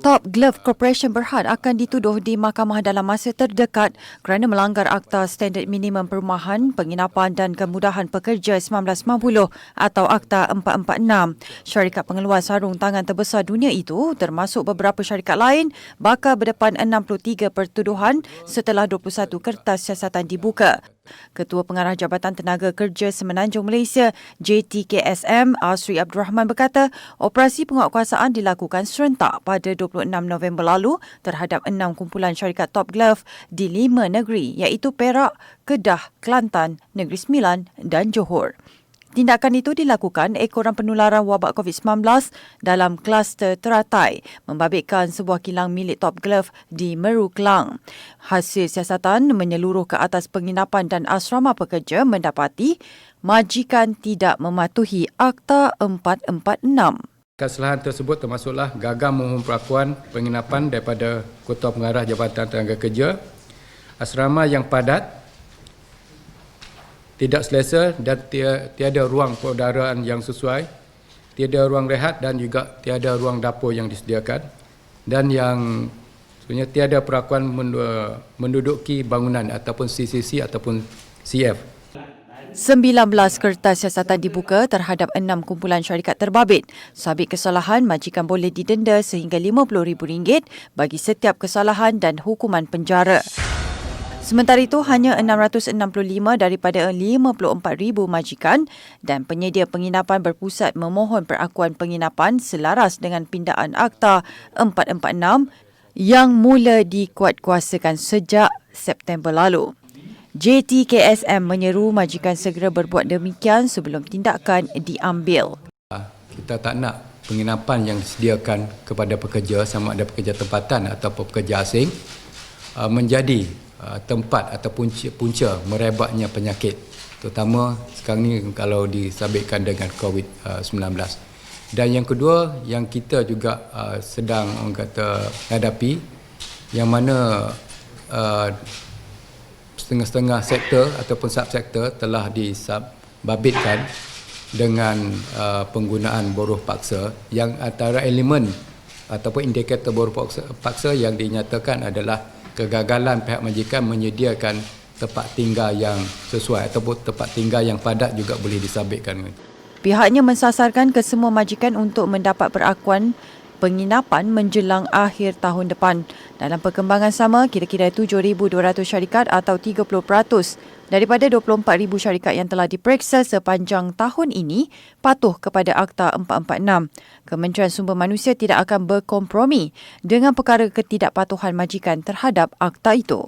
Top Glove Corporation Berhad akan dituduh di mahkamah dalam masa terdekat kerana melanggar Akta Standard Minimum Perumahan, Penginapan dan Kemudahan Pekerja 1990 atau Akta 446. Syarikat pengeluar sarung tangan terbesar dunia itu, termasuk beberapa syarikat lain, bakal berdepan 63 pertuduhan setelah 21 kertas siasatan dibuka. Ketua Pengarah Jabatan Tenaga Kerja Semenanjung Malaysia JTKSM Asri Abdul Rahman berkata operasi penguatkuasaan dilakukan serentak pada 26 November lalu terhadap 6 kumpulan syarikat Top Glove di 5 negeri iaitu Perak, Kedah, Kelantan, Negeri Sembilan dan Johor. Tindakan itu dilakukan ekoran penularan wabak COVID-19 dalam kluster Teratai, membabitkan sebuah kilang milik Top Glove di Meru, Kelang. Hasil siasatan menyeluruh ke atas penginapan dan asrama pekerja mendapati majikan tidak mematuhi Akta 446. Kesalahan tersebut termasuklah gagal memohon pengakuan penginapan daripada Ketua Pengarah Jabatan Tenaga Kerja, asrama yang padat, tidak selesa dan tiada ruang peraudaraan yang sesuai, tiada ruang rehat dan juga tiada ruang dapur yang disediakan, dan yang sebenarnya tiada perakuan menduduki bangunan ataupun CCC ataupun CF. 19 kertas siasatan dibuka terhadap 6 kumpulan syarikat terbabit. Sabit kesalahan, majikan boleh didenda sehingga RM50,000 bagi setiap kesalahan dan hukuman penjara. Sementara itu, hanya 665 daripada 54,000 majikan dan penyedia penginapan berpusat memohon perakuan penginapan selaras dengan pindaan Akta 446 yang mula dikuatkuasakan sejak September lalu. JTKSM menyeru majikan segera berbuat demikian sebelum tindakan diambil. Kita tak nak penginapan yang disediakan kepada pekerja, sama ada pekerja tempatan atau pekerja asing, menjadi tempat atau punca merebaknya penyakit, terutama sekarang ni kalau disabitkan dengan COVID-19. Dan yang kedua, yang kita juga sedang hadapi, yang mana setengah-setengah sektor ataupun subsektor telah disabitkan dengan penggunaan buruh paksa, yang antara elemen ataupun indikator buruh paksa yang dinyatakan adalah kegagalan pihak majikan menyediakan tempat tinggal yang sesuai ataupun tempat tinggal yang padat juga boleh disabitkan. Pihaknya mensasarkan ke semua majikan untuk mendapat perakuan penginapan menjelang akhir tahun depan. Dalam perkembangan sama, kira-kira 7,200 syarikat atau 30% daripada 24,000 syarikat yang telah diperiksa sepanjang tahun ini patuh kepada Akta 446. Kementerian Sumber Manusia tidak akan berkompromi dengan perkara ketidakpatuhan majikan terhadap akta itu.